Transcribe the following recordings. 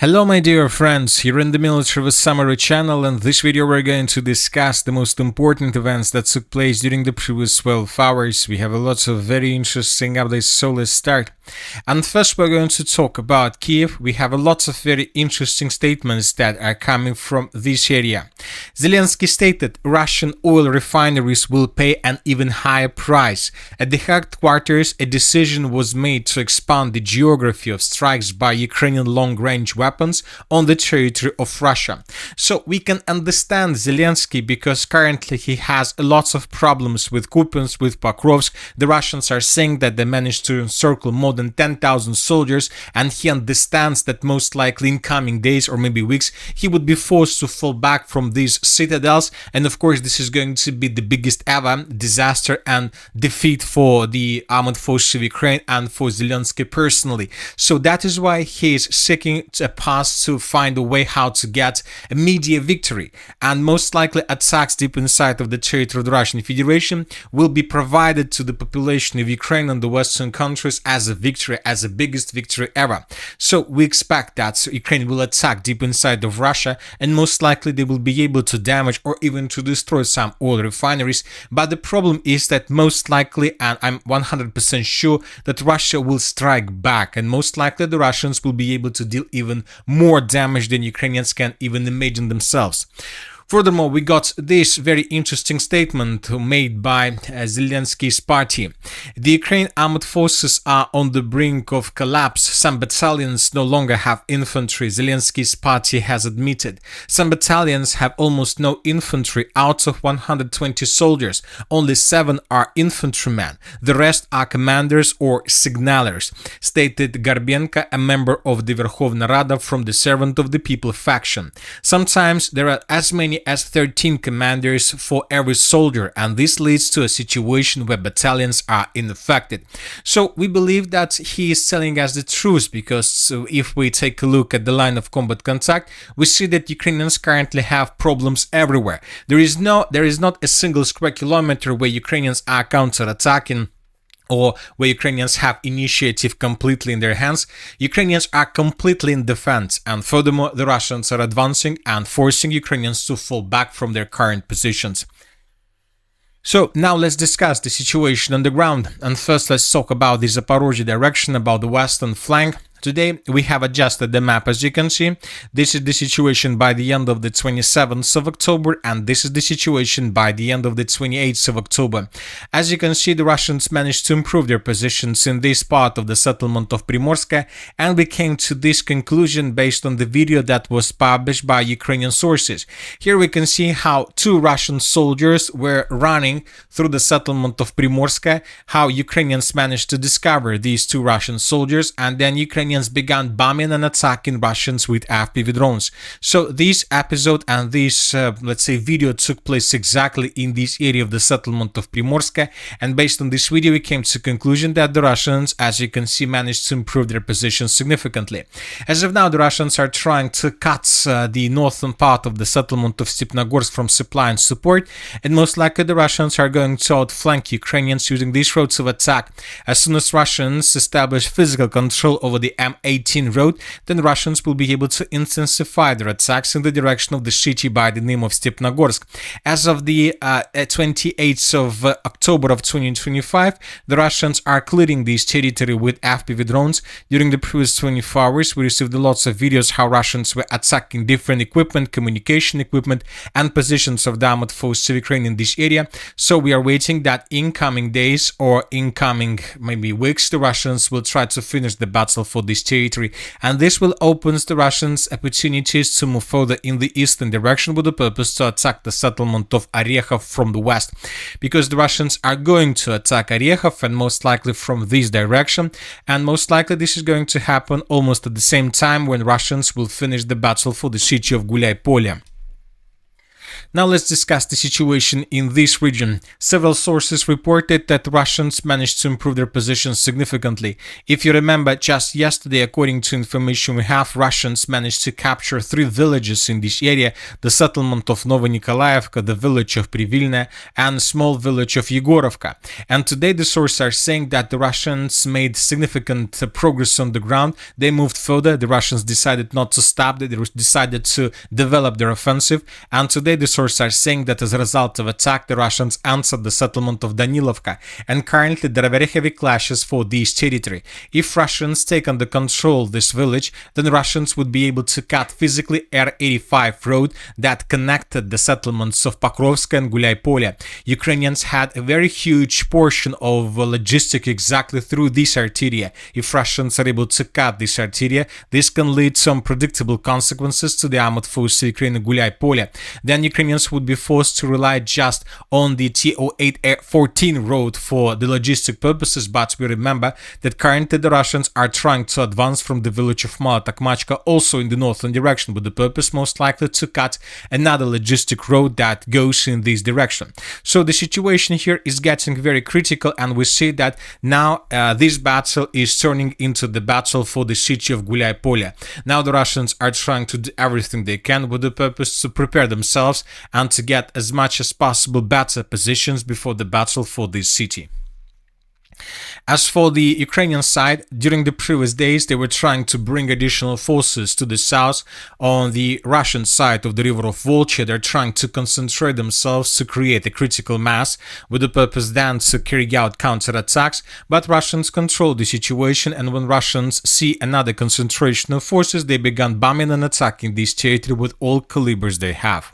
Hello my dear friends, here in the Military Summary channel. In this video we're going to discuss the most important events that took place during the previous 12 hours. We have a lot of very interesting updates, so let's start. And first we're going to talk about Kiev. We have a lot of very interesting statements that are coming from this area. Zelensky stated Russian oil refineries will pay an even higher price. At the headquarters, a decision was made to expand the geography of strikes by Ukrainian long-range weapons on the territory of Russia. So we can understand Zelensky because currently he has a lot of problems with Kupiansk, with Pokrovsk. The Russians are saying that they managed to encircle more than 10,000 soldiers, and he understands that most likely in coming days or maybe weeks he would be forced to fall back from these citadels, and of course this is going to be the biggest ever disaster and defeat for the armed forces of Ukraine and for Zelensky personally. So that is why he is seeking a path to find a way how to get a media victory, and most likely attacks deep inside of the territory of the Russian Federation will be provided to the population of Ukraine and the Western countries as a victory, as the biggest victory ever. So we expect that Ukraine will attack deep inside of Russia, and most likely they will be able to damage or even to destroy some oil refineries. But the problem is that most likely, and I'm 100% sure, that Russia will strike back, and most likely the Russians will be able to deal even more damage than Ukrainians can even imagine themselves. Furthermore, we got this very interesting statement made by Zelensky's party. The Ukraine armed forces are on the brink of collapse. Some battalions no longer have infantry, Zelensky's party has admitted. Some battalions have almost no infantry. Out of 120 soldiers, only 7 are infantrymen. The rest are commanders or signalers, stated Gorbenko, a member of the Verkhovna Rada from the Servant of the People faction. Sometimes there are as many as 13 commanders for every soldier, and this leads to a situation where battalions are ineffective. So we believe that he is telling us the truth, because if we take a look at the line of combat contact, we see that Ukrainians currently have problems everywhere. There is not a single square kilometer where Ukrainians are counterattacking or where Ukrainians have initiative completely in their hands. Ukrainians are completely in defense, and furthermore the Russians are advancing and forcing Ukrainians to fall back from their current positions. So now let's discuss the situation on the ground, and first let's talk about the Zaporozhye direction, about the western flank. Today we have adjusted the map. As you can see, this is the situation by the end of the 27th of October, and this is the situation by the end of the 28th of October. As you can see, the Russians managed to improve their positions in this part of the settlement of Primorska, and we came to this conclusion based on the video that was published by Ukrainian sources. Here we can see how 2 Russian soldiers were running through the settlement of Primorska, how Ukrainians managed to discover these 2 Russian soldiers, and then Ukrainians began bombing and attacking Russians with FPV drones. So this episode and this, let's say, video took place exactly in this area of the settlement of Primorska, and based on this video we came to the conclusion that the Russians, as you can see, managed to improve their position significantly. As of now, the Russians are trying to cut the northern part of the settlement of Stepnogorsk from supply and support, and most likely the Russians are going to outflank Ukrainians using these roads of attack. As soon as Russians establish physical control over the M18 road, then Russians will be able to intensify their attacks in the direction of the city by the name of Stepnogorsk. As of the 28th of October of 2025, the Russians are clearing this territory with FPV drones. During the previous 24 hours, we received lots of videos how Russians were attacking different equipment, communication equipment, and positions of the armed forces of Ukraine in this area. So we are waiting that in coming days or in coming maybe weeks, the Russians will try to finish the battle for this territory, and this will open the Russians opportunities to move further in the eastern direction with the purpose to attack the settlement of Orekhov from the west, because the Russians are going to attack Orekhov, and most likely from this direction, and most likely this is going to happen almost at the same time when Russians will finish the battle for the city of Gulyai Polye. Now let's discuss the situation in this region. Several sources reported that Russians managed to improve their positions significantly. If you remember, just yesterday, according to information we have, Russians managed to capture 3 villages in this area: the settlement of Novonikolaevka, the village of Privilne, and a small village of Yegorovka. And today the sources are saying that the Russians made significant progress on the ground. They moved further. The Russians decided not to stop. They decided to develop their offensive. And today the sources are saying that as a result of attack, the Russians answered the settlement of Danilovka. And currently there are very heavy clashes for this territory. If Russians take under control this village, then Russians would be able to cut physically R85 road that connected the settlements of Pokrovska and Gulyai-Polye. Ukrainians had a very huge portion of logistic exactly through this arteria. If Russians are able to cut this arteria, this can lead to unpredictable consequences to the armored forces of Ukraine and Gulyai-Polye. Then Ukrainians would be forced to rely just on the TO8-14 road for the logistic purposes, but we remember that currently the Russians are trying to advance from the village of Mala Takmachka also in the northern direction, with the purpose most likely to cut another logistic road that goes in this direction. So the situation here is getting very critical, and we see that now this battle is turning into the battle for the city of Gulyai-Polye. Now the Russians are trying to do everything they can with the purpose to prepare themselves and to get as much as possible better positions before the battle for this city. As for the Ukrainian side, during the previous days they were trying to bring additional forces to the south. On the Russian side of the river of Volcha, they're trying to concentrate themselves to create a critical mass with the purpose then to carry out counterattacks, but Russians control the situation, and when Russians see another concentration of forces, they began bombing and attacking this territory with all calibers they have.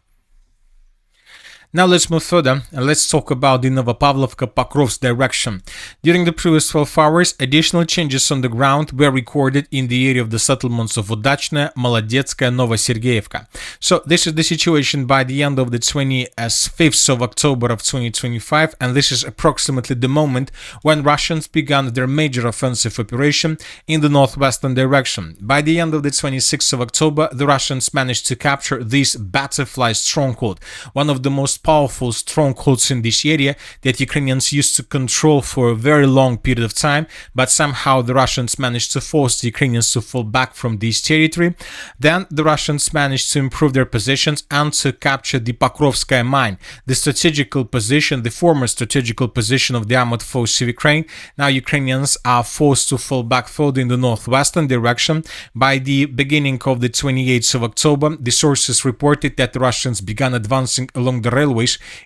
Now let's move further and let's talk about the Novopavlovka-Pokrovsk direction. During the previous 12 hours, additional changes on the ground were recorded in the area of the settlements of Udachne, Molodetska and Novosergeyevka. So this is the situation by the end of the 25th of October of 2025, and this is approximately the moment when Russians began their major offensive operation in the northwestern direction. By the end of the 26th of October, the Russians managed to capture this Butterfly stronghold, one of the most powerful strongholds in this area that Ukrainians used to control for a very long period of time, but somehow the Russians managed to force the Ukrainians to fall back from this territory. Then the Russians managed to improve their positions and to capture the Pokrovskaya mine, the strategical position, the former strategical position of the armored forces of Ukraine. Now Ukrainians are forced to fall back further in the northwestern direction. By the beginning of the 28th of October, the sources reported that the Russians began advancing along the railways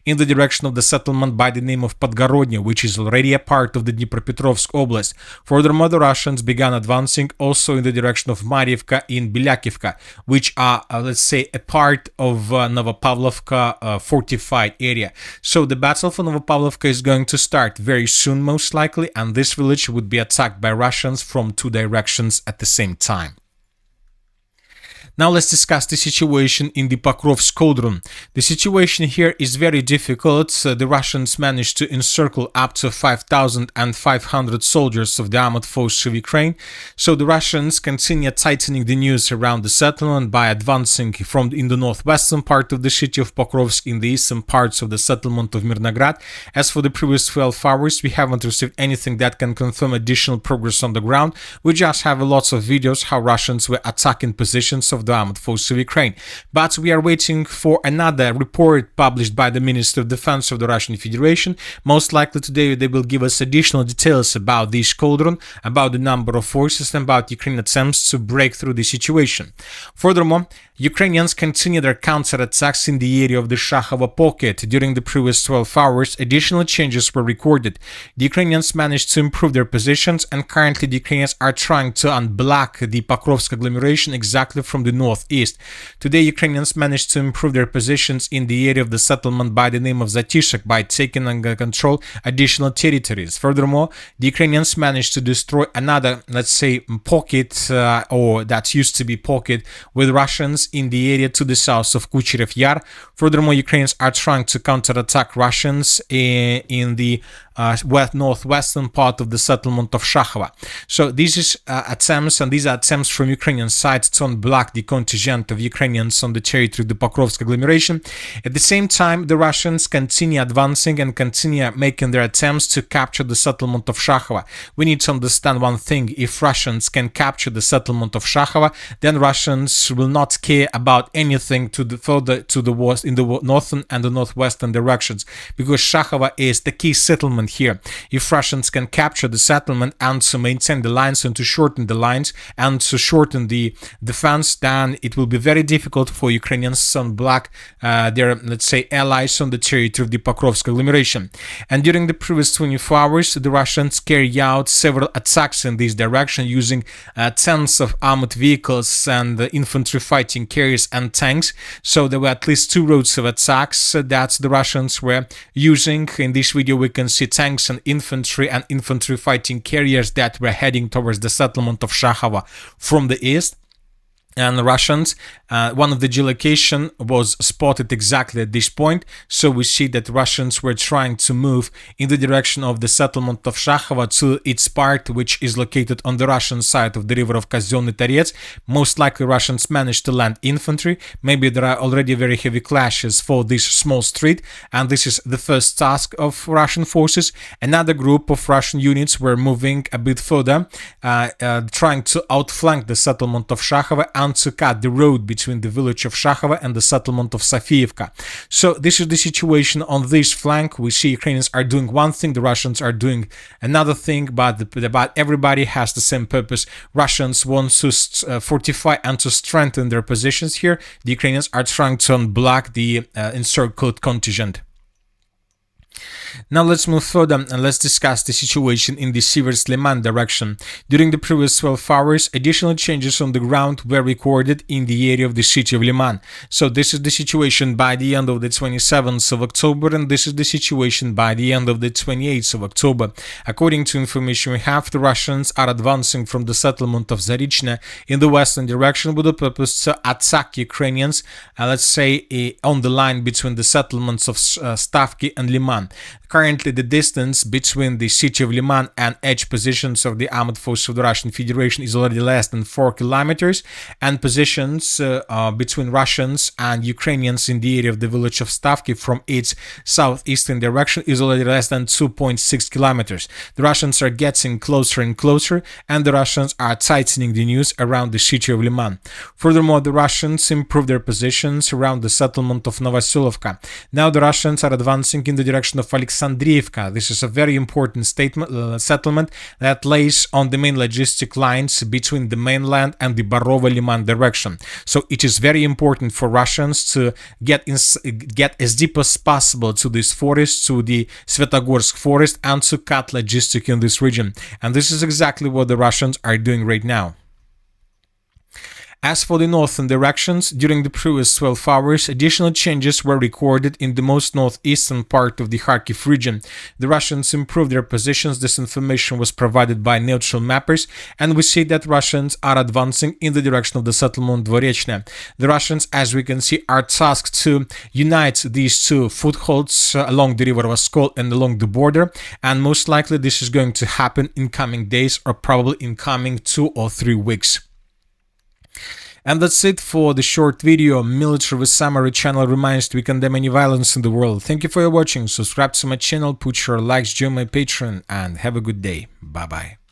in the direction of the settlement by the name of Podgorodny, which is already a part of the Dnipropetrovsk Oblast. Furthermore, the Russians began advancing also in the direction of Mariivka in Bilyakivka, which are, let's say, a part of Novopavlovka fortified area. So the battle for Novopavlovka is going to start very soon, most likely, and this village would be attacked by Russians from 2 directions at the same time. Now let's discuss the situation in the Pokrovsk cauldron. The situation here is very difficult. The Russians managed to encircle up to 5,500 soldiers of the armored forces of Ukraine. So the Russians continue tightening the noose around the settlement by advancing from in the northwestern part of the city of Pokrovsk, in the eastern parts of the settlement of Mirnograd. As for the previous 12 hours, we haven't received anything that can confirm additional progress on the ground. We just have lots of videos how Russians were attacking positions of the armored forces of Ukraine. But we are waiting for another report published by the Ministry of Defense of the Russian Federation. Most likely today they will give us additional details about this cauldron, about the number of forces, and about Ukraine's attempts to break through the situation. Furthermore, Ukrainians continue their counterattacks in the area of the Shakhove pocket. During the previous 12 hours, additional changes were recorded. The Ukrainians managed to improve their positions, and currently the Ukrainians are trying to unblock the Pokrovsk agglomeration exactly from the northeast. Today, Ukrainians managed to improve their positions in the area of the settlement by the name of Zatishek by taking under control additional territories. Furthermore, the Ukrainians managed to destroy another, let's say, pocket, or that used to be pocket, with Russians in the area to the south of Kucherev Yar. Furthermore, Ukrainians are trying to counterattack Russians in the northwestern part of the settlement of Shakhove. So these is attempts, and these are attempts from Ukrainian side to unblock the contingent of Ukrainians on the territory of the Pokrovsk agglomeration. At the same time, the Russians continue advancing and continue making their attempts to capture the settlement of Shakhove. We need to understand one thing: if Russians can capture the settlement of Shakhove, then Russians will not care about anything to the further to the west, in the northern and the northwestern directions, because Shakhove is the key settlement here. If Russians can capture the settlement and to maintain the lines and to shorten the lines and to shorten the defense, then it will be very difficult for Ukrainians to block their, let's say, allies on the territory of the Pokrovsk agglomeration. And during the previous 24 hours, the Russians carry out several attacks in this direction using tens of armored vehicles and infantry fighting carriers and tanks. So there were at least 2 routes of attacks that the Russians were using. In this video, we can see tanks and infantry fighting carriers that were heading towards the settlement of Shakhove from the east. And the Russians, one of the geolocation was spotted exactly at this point, so we see that Russians were trying to move in the direction of the settlement of Shakhove to its part, which is located on the Russian side of the river of Казённый Торец. Most likely Russians managed to land infantry. Maybe there are already very heavy clashes for this small street, and this is the first task of Russian forces. Another group of Russian units were moving a bit further, trying to outflank the settlement of Shakhove and to cut the road between the village of Shakhove and the settlement of Sofiivka. So this is the situation on this flank. We see Ukrainians are doing one thing, the Russians are doing another thing, but everybody has the same purpose. Russians want to fortify and to strengthen their positions here. The Ukrainians are trying to unblock the encircled contingent. Now let's move further and let's discuss the situation in the Sivers-Liman direction. During the previous 12 hours, additional changes on the ground were recorded in the area of the city of Liman. So this is the situation by the end of the 27th of October, and this is the situation by the end of the 28th of October. According to information we have, the Russians are advancing from the settlement of Zarychne in the western direction with the purpose to attack Ukrainians, let's say, on the line between the settlements of Stavki and Liman. Currently, the distance between the city of Liman and edge positions of the armed forces of the Russian Federation is already less than 4 kilometers, and positions between Russians and Ukrainians in the area of the village of Stavki from its southeastern direction is already less than 2.6 kilometers. The Russians are getting closer and closer, and the Russians are tightening the news around the city of Liman. Furthermore, the Russians improved their positions around the settlement of Novosilovka. Now the Russians are advancing in the direction of Alexandriivka. This is a very important settlement that lays on the main logistic lines between the mainland and the Barovo-Liman direction. So it is very important for Russians to get as deep as possible to this forest, to the Svetogorsk forest, and to cut logistic in this region. And this is exactly what the Russians are doing right now. As for the northern directions, during the previous 12 hours, additional changes were recorded in the most northeastern part of the Kharkiv region. The Russians improved their positions. This information was provided by neutral mappers, and we see that Russians are advancing in the direction of the settlement Dvorechne. The Russians, as we can see, are tasked to unite these two footholds along the river Voskol and along the border, and most likely this is going to happen in coming days or probably in coming 2 or 3 weeks. And that's it for the short video. Military Summary channel reminds to we condemn any violence in the world. Thank you for watching. Subscribe to my channel, put your likes, join my Patreon, and have a good day. Bye bye.